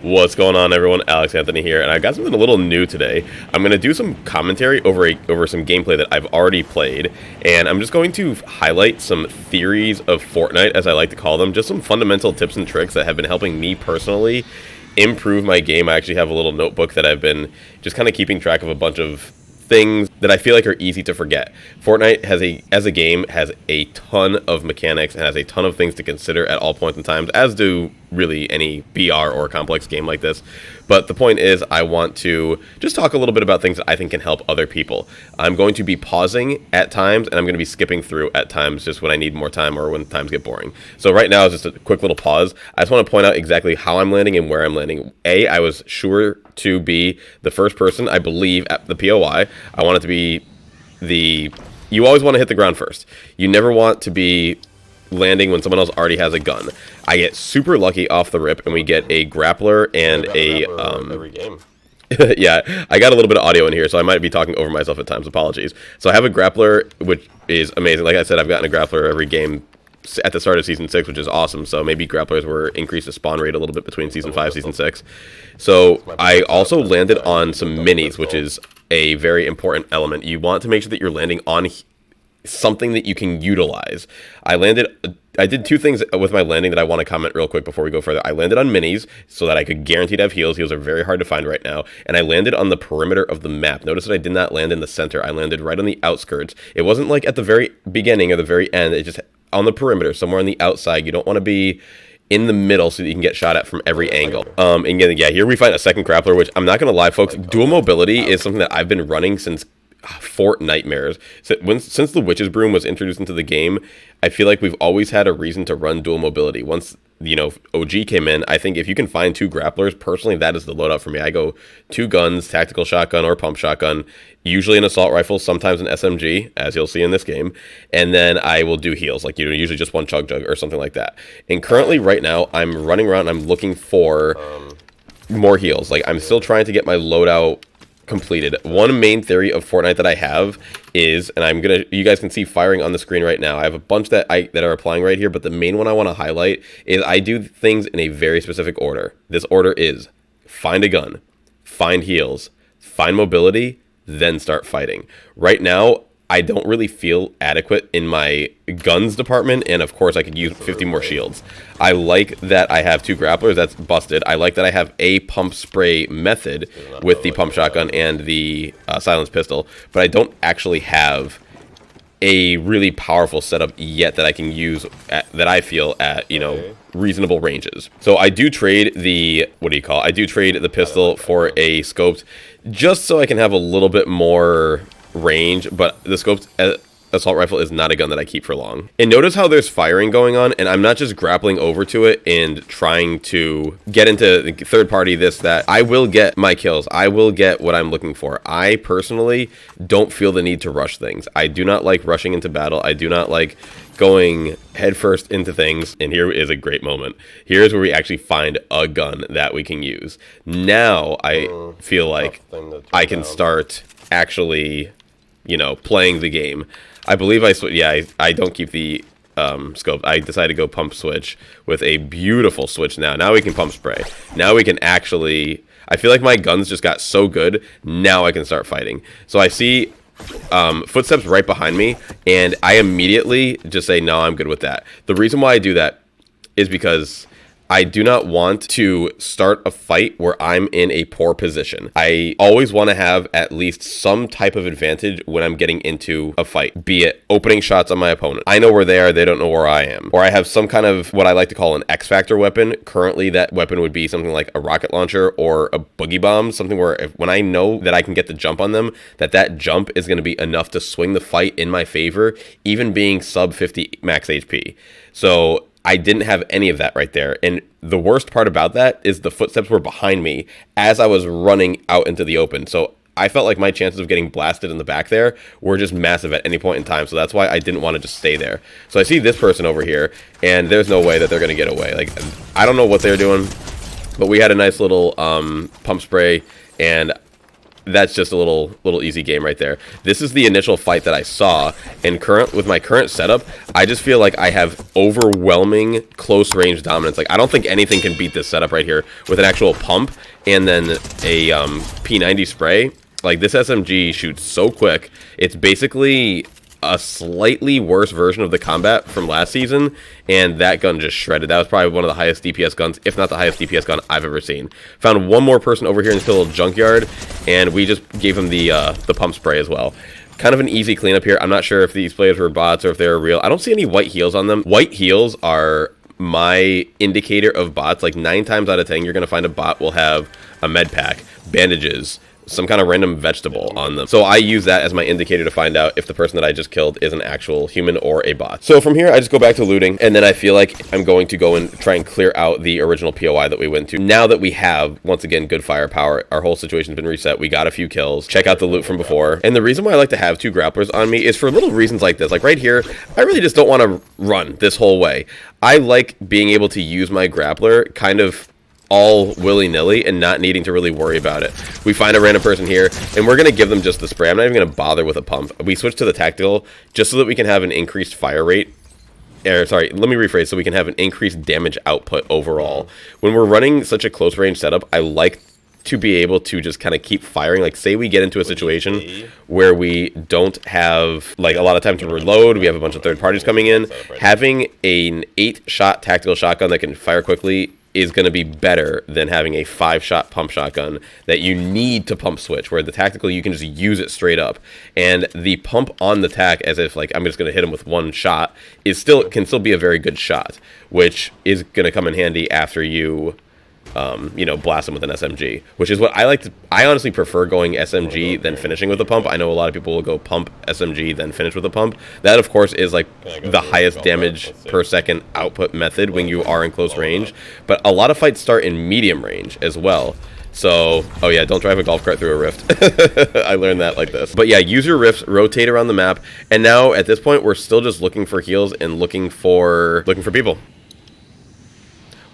What's going on, everyone? Alex Anthony here, and I got something a little new today. I'm going to do some commentary over some gameplay that I've already played, and I'm just going to highlight some theories of Fortnite, as I like to call them, just some fundamental tips and tricks that have been helping me personally improve my game. I actually have a little notebook that I've been just kind of keeping track of a bunch of things that I feel like are easy to forget. Fortnite as a game has a ton of mechanics and has a ton of things to consider at all points in time, as do really any BR or complex game like this. But the point is, I want to just talk a little bit about things that I think can help other people. I'm going to be pausing at times, and I'm going to be skipping through at times just when I need more time or when times get boring. So right now is just a quick little pause. I just want to point out exactly how I'm landing and where I'm landing. I was sure to be the first person, I believe, at the POI. I want it to be you always want to hit the ground first. You never want to be landing when someone else already has a gun. I get super lucky off the rip, and we get a grappler and every game. Yeah, I got a little bit of audio in here, so I might be talking over myself at times. Apologies. So I have a grappler, which is amazing. Like I said, I've gotten a grappler every game at the start of Season 6, which is awesome. So maybe grapplers were increased the spawn rate a little bit between Season 5 and Season 6. So I also landed on some minis, which is a very important element. You want to make sure that you're landing on something that you can utilize. I did two things with my landing that I want to comment real quick before we go further. I landed on minis so that I could guarantee to have heals. Heals are very hard to find right now. And I landed on the perimeter of the map. Notice that I did not land in the center. I landed right on the outskirts. It wasn't like at the very beginning or the very end. It just on the perimeter, somewhere on the outside. You don't want to be in the middle so that you can get shot at from every angle. And yeah, here we find a second grappler, which I'm not going to lie, folks. Dual mobility is something that I've been running since Fort Nightmares. Since the Witch's Broom was introduced into the game, I feel like we've always had a reason to run dual mobility. Once, OG came in, I think if you can find two grapplers, personally, that is the loadout for me. I go two guns, tactical shotgun or pump shotgun, usually an assault rifle, sometimes an SMG, as you'll see in this game, and then I will do heals, like, usually just one chug or something like that. And currently, right now, I'm running around and I'm looking for more heals. Like, I'm still trying to get my loadout completed. One main theory of Fortnite that I have is, and you guys can see firing on the screen right now. I have a bunch that are applying right here, but the main one I want to highlight is I do things in a very specific order. This order is find a gun, find heals, find mobility, then start fighting. Right now, I don't really feel adequate in my guns department, and of course I could use 50 more shields. I like that I have two grapplers, that's busted. I like that I have a pump spray method with the pump shotgun and the silenced pistol, but I don't actually have a really powerful setup yet that I can use that I feel at, reasonable ranges. So I do trade the, I do trade the pistol for a scoped, just so I can have a little bit more range, but the scoped assault rifle is not a gun that I keep for long. And notice how there's firing going on, and I'm not just grappling over to it and trying to get into the third party, this, that. I will get my kills. I will get what I'm looking for. I personally don't feel the need to rush things. I do not like rushing into battle. I do not like going headfirst into things. And here is a great moment. Here's where we actually find a gun that we can use. Now I feel like I can start actually playing the game. I believe I don't keep the scope. I decided to go pump switch with a beautiful switch now. Now we can pump spray. Now we can actually, I feel like my guns just got so good. Now I can start fighting. So I see footsteps right behind me, and I immediately just say, no, I'm good with that. The reason why I do that is because I do not want to start a fight where I'm in a poor position. I always want to have at least some type of advantage when I'm getting into a fight, be it opening shots on my opponent. I know where they are, they don't know where I am. Or I have some kind of what I like to call an X-Factor weapon. Currently, that weapon would be something like a rocket launcher or a boogie bomb, something where when I know that I can get the jump on them, that jump is going to be enough to swing the fight in my favor, even being sub 50 max HP. So I didn't have any of that right there. And the worst part about that is the footsteps were behind me as I was running out into the open. So I felt like my chances of getting blasted in the back there were just massive at any point in time. So that's why I didn't want to just stay there. So I see this person over here, and there's no way that they're going to get away. Like, I don't know what they're doing, but we had a nice little pump spray, and that's just a little easy game right there. This is the initial fight that I saw, and with my current setup, I just feel like I have overwhelming close range dominance. Like, I don't think anything can beat this setup right here with an actual pump and then a P90 spray. Like, this SMG shoots so quick. It's basically a slightly worse version of the combat from last season, and that gun just shredded. That was probably one of the highest DPS guns, if not the highest DPS gun I've ever seen. Found one more person over here in this little junkyard, and we just gave him the pump spray as well. Kind of an easy cleanup here. I'm not sure if these players were bots or if they were real. I don't see any white heals on them. White heals are my indicator of bots. Like 9 times out of 10, you're going to find a bot will have a med pack, bandages, some kind of random vegetable on them. So I use that as my indicator to find out if the person that I just killed is an actual human or a bot. So from here, I just go back to looting, and then I feel like I'm going to go and try and clear out the original POI that we went to. Now that we have, once again, good firepower, our whole situation's been reset, we got a few kills, check out the loot from before. And the reason why I like to have 2 grapplers on me is for little reasons like this. Like right here, I really just don't want to run this whole way. I like being able to use my grappler kind of all willy-nilly and not needing to really worry about it. We find a random person here, and we're going to give them just the spray. I'm not even going to bother with a pump. We switch to the tactical just so that we can have an increased fire rate. Sorry, let me rephrase, so we can have an increased damage output overall. When we're running such a close range setup, I like to be able to just kind of keep firing. Like, say we get into a situation where we don't have, like, a lot of time to reload, we have a bunch of third parties coming in, having an 8-shot tactical shotgun that can fire quickly is going to be better than having a 5-shot pump shotgun that you need to pump switch, where the tactical, you can just use it straight up. And the pump on the tac, as if, like, I'm just going to hit him with 1 shot, can still be a very good shot, which is going to come in handy after you blast them with an SMG, which is what I like to. I honestly prefer going SMG than finishing with a pump. I know a lot of people will go pump SMG then finish with a pump. That, of course, is like the highest damage per second output method when you are in close range. But a lot of fights start in medium range as well. So, oh yeah, don't drive a golf cart through a rift. I learned that like this. But yeah, use your rifts, rotate around the map, and now at this point, we're still just looking for heals and looking for people.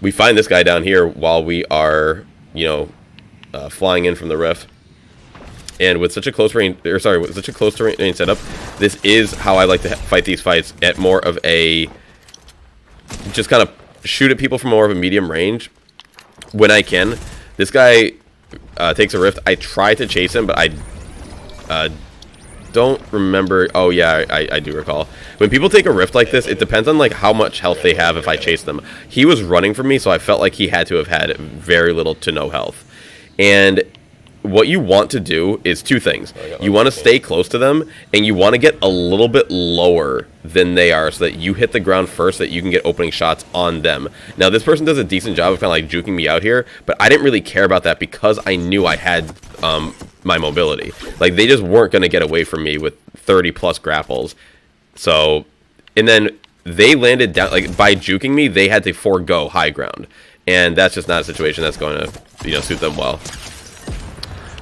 We find this guy down here while we are, flying in from the rift. And with such a close range, with such a close range setup, this is how I like to fight these fights at more of a, just kind of shoot at people from more of a medium range when I can. This guy takes a rift. I try to chase him, but I don't remember. Oh yeah, I do recall. When people take a rift like this, it depends on like how much health they have if I chase them. He was running from me, so I felt like he had to have had very little to no health. And what you want to do is 2 things. You want to stay close to them, and you want to get a little bit lower than they are so that you hit the ground first, so that you can get opening shots on them. Now, this person does a decent job of kind of like juking me out here, but I didn't really care about that because I knew I had my mobility. Like, they just weren't going to get away from me with 30-plus grapples. So, and then they landed down, like, by juking me, they had to forego high ground. And that's just not a situation that's going to, suit them well.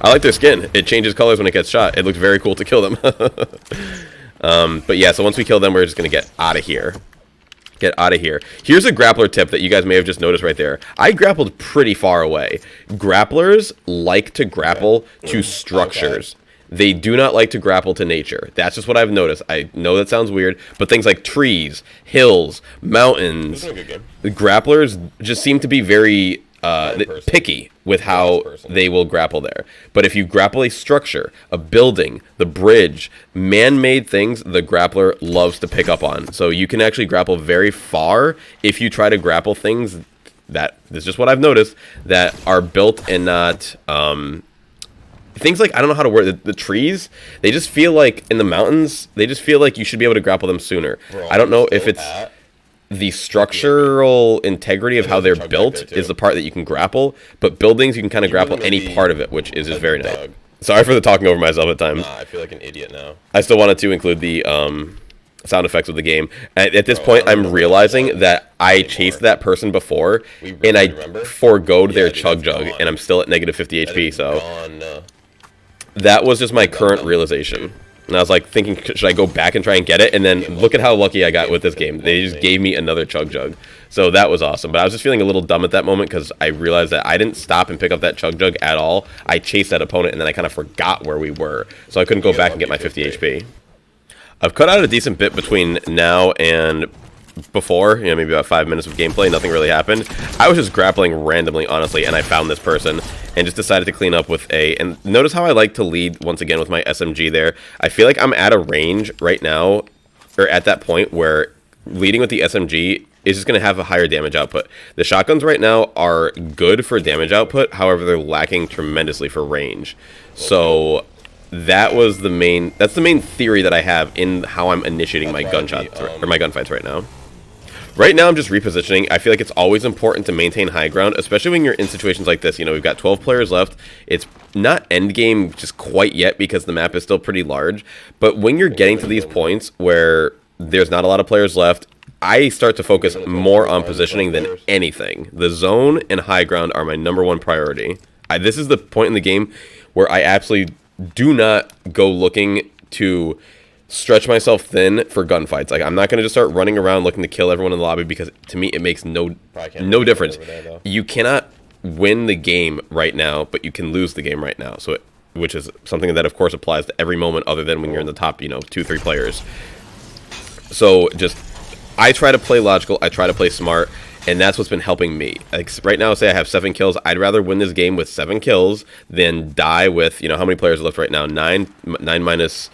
I like their skin. It changes colors when it gets shot. It looks very cool to kill them. But yeah, so once we kill them, we're just going to get out of here. Get out of here. Here's a grappler tip that you guys may have just noticed right there. I grappled pretty far away. Grapplers like to grapple to structures. They do not like to grapple to nature. That's just what I've noticed. I know that sounds weird, but things like trees, hills, mountains, the grapplers just seem to be very picky with how they will grapple there. But if you grapple a structure, a building, the bridge, man-made things, the grappler loves to pick up on. So you can actually grapple very far if you try to grapple things that, this is just what I've noticed, that are built and not things like, I don't know how to word it, the trees, they just feel like, in the mountains, they just feel like you should be able to grapple them sooner. I don't know if it's the structural integrity of how they're built is the part that you can grapple, but buildings, you can kind of grapple any part of it, which is just very nice. Sorry for the talking over myself at times. I feel like an idiot now. I still wanted to include the sound effects of the game. At this point, I'm realizing that I chased that person before, and I foregoed their chug jug, and I'm still at negative 50 HP, so that was just my current realization. And I was like thinking, should I go back and try and get it? And then look at how lucky I got with this game. They just gave me another Chug Jug. So that was awesome. But I was just feeling a little dumb at that moment because I realized that I didn't stop and pick up that Chug Jug at all. I chased that opponent and then I kind of forgot where we were. So I couldn't go back and get my 50 HP. I've cut out a decent bit between now and before, you know, maybe about 5 minutes of gameplay. Nothing really happened. I was just grappling randomly, honestly, and I found this person and just decided to clean up with a, and notice how I like to lead once again with my SMG there. I feel like I'm at a range right now, or at that point where leading with the SMG is just going to have a higher damage output. The shotguns right now are good for damage output, however, they're lacking tremendously for range. So that was the main, that's the main theory that I have in how I'm initiating my gunshots, or my gunfights right now. Right now, I'm just repositioning. I feel like it's always important to maintain high ground, especially when you're in situations like this. You know, we've got 12 players left. It's not endgame just quite yet because the map is still pretty large. But when you're getting to these points where there's not a lot of players left, I start to focus more on positioning than anything. The zone and high ground are my #1 priority. This is the point in the game where I absolutely do not go looking to stretch myself thin for gunfights. Like, I'm not going to just start running around looking to kill everyone in the lobby because to me it makes no difference. You cannot win the game right now, but you can lose the game right now. So which is something that of course applies to every moment other than when you're in the top, you know, 2-3 players. So just I try to play logical, I try to play smart, and that's what's been helping me. Like right now, say I have 7 kills. I'd rather win this game with 7 kills than die with, you know, how many players are left right now? 9 minus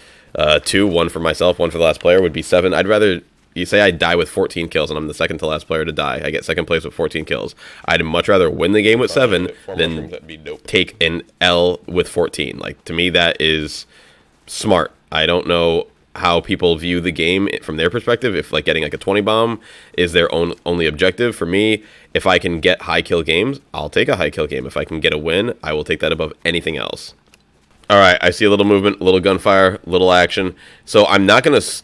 2, 1 for myself, 1 for the last player would be 7. I'd rather, you say I die with 14 kills and I'm the second to last player to die. I get second place with 14 kills. I'd much rather win the game with 7 than take an L with 14. Like, to me, that is smart. I don't know how people view the game from their perspective. If like getting like a 20 bomb is their only objective. For me, if I can get high kill games, I'll take a high kill game. If I can get a win, I will take that above anything else. All right, I see a little movement, a little gunfire, a little action. So I'm not going to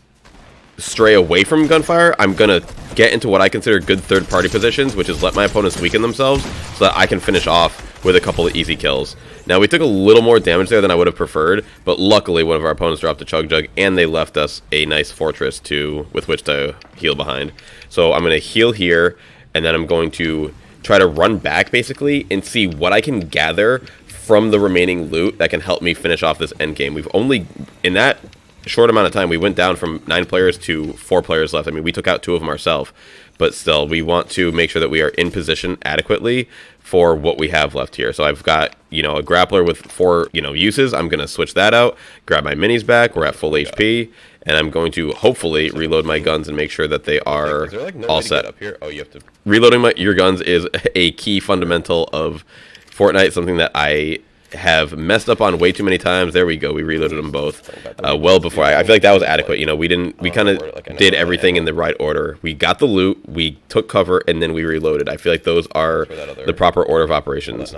stray away from gunfire. I'm going to get into what I consider good third-party positions, which is let my opponents weaken themselves so that I can finish off with a couple of easy kills. Now, we took a little more damage there than I would have preferred, but luckily one of our opponents dropped a Chug Jug, and they left us a nice fortress with which to heal behind. So I'm going to heal here, and then I'm going to try to run back, basically, and see what I can gather from the remaining loot that can help me finish off this end game. We've only, in that short amount of time, we went down from 9 players to 4 players left. I mean, we took out 2 of them ourselves, but still, we want to make sure that we are in position adequately for what we have left here. So I've got, you know, a grappler with 4, you know, uses. I'm going to switch that out, grab my minis back. We're at full HP, and I'm going to hopefully reload my guns and make sure that they are all set. Up here? Oh, you have to. Reloading your guns is a key fundamental of Fortnite, something that I have messed up on way too many times. There we go. We reloaded them both well before. I feel like that was adequate. You know, we kind of did everything in the right order. We got the loot, we took cover, and then we reloaded. I feel like those are the proper order of operations.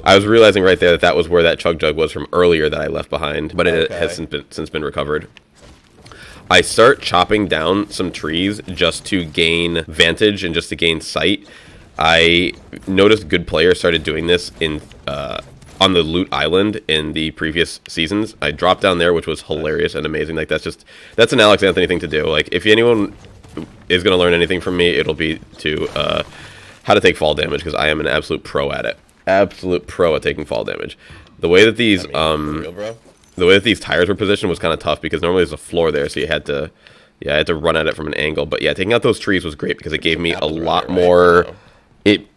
I was realizing right there that that was where that Chug Jug was from earlier that I left behind, but it has since been recovered. I start chopping down some trees just to gain vantage and just to gain sight. I noticed good players started doing this in on the loot island in the previous seasons. I dropped down there, which was hilarious and amazing. Like, that's an Alex Anthony thing to do. Like, if anyone is going to learn anything from me, it'll be to how to take fall damage, because I am an absolute pro at it. Absolute pro at taking fall damage. The way that these tires were positioned was kind of tough because normally there's a floor there, so I had to run at it from an angle. But yeah, taking out those trees was great because it gave me a lot more.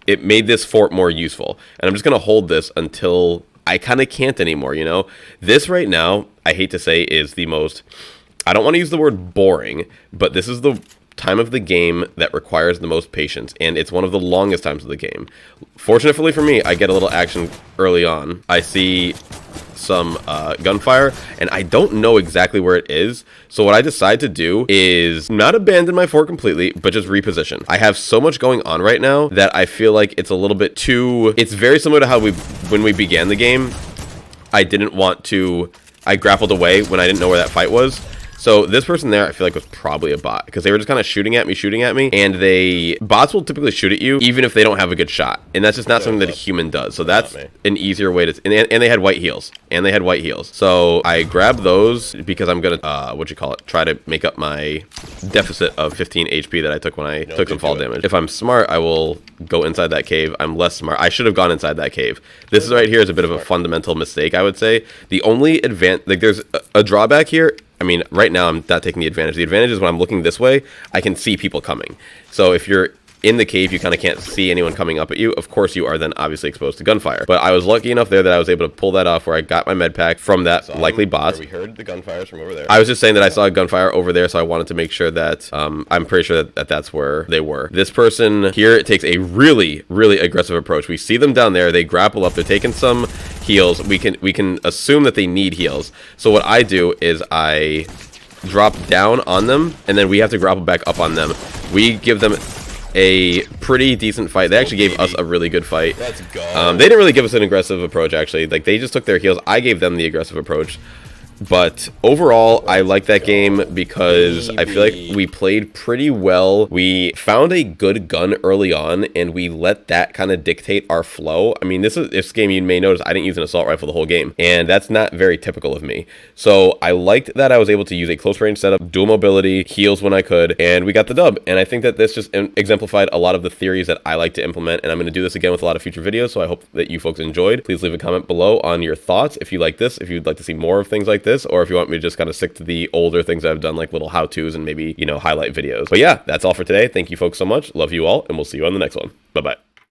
It made this fort more useful, and I'm just gonna hold this until I kind of can't anymore. You know, this right now, I hate to say, is the most. I don't want to use the word boring, but this is the time of the game that requires the most patience, and it's one of the longest times of the game. Fortunately for me, I get a little action early on. I see some gunfire, and I don't know exactly where it is, so what I decide to do is not abandon my fort completely, but just reposition. I have so much going on right now that I feel like it's a little bit too. It's very similar to how when we began the game, I grappled away when I didn't know where that fight was. So this person there, I feel like was probably a bot because they were just kind of shooting at me, and bots will typically shoot at you even if they don't have a good shot, and that's just not something that a human does. So that's an easier way to, and they had white heals, So I grabbed those because I'm gonna try to make up my deficit of 15 HP that I took when I took some fall damage. If I'm smart, I will go inside that cave. I'm less smart. I should have gone inside that cave. This is right here is a bit of a fundamental mistake, I would say. The only there's a drawback here. I mean, right now I'm not taking the advantage. The advantage is when I'm looking this way, I can see people coming. So if you're in the cave, you kind of can't see anyone coming up at you. Of course, you are then obviously exposed to gunfire. But I was lucky enough there that I was able to pull that off where I got my med pack from that likely bot. We heard the gunfires from over there. I was just saying that I saw a gunfire over there, so I wanted to make sure that I'm pretty sure that that's where they were. This person here, it takes a really, really aggressive approach. We see them down there. They grapple up. They're taking some heals. We can assume that they need heals. So what I do is I drop down on them, and then we have to grapple back up on them. We give them a pretty decent fight. They actually gave us a really good fight. Let's go. They didn't really give us an aggressive approach, actually. Like, they just took their heals. I gave them the aggressive approach. But overall, I like that game because I feel like we played pretty well. We found a good gun early on, and we let that kind of dictate our flow. I mean, this game, you may notice I didn't use an assault rifle the whole game, and that's not very typical of me. So I liked that I was able to use a close range setup, dual mobility, heals when I could, and we got the dub. And I think that this just exemplified a lot of the theories that I like to implement, and I'm going to do this again with a lot of future videos, so I hope that you folks enjoyed. Please leave a comment below on your thoughts if you like this, if you'd like to see more of things like this, or if you want me to just kind of stick to the older things I've done, like little how-tos and maybe, highlight videos. But yeah, that's all for today. Thank you folks so much. Love you all, and we'll see you on the next one. Bye-bye.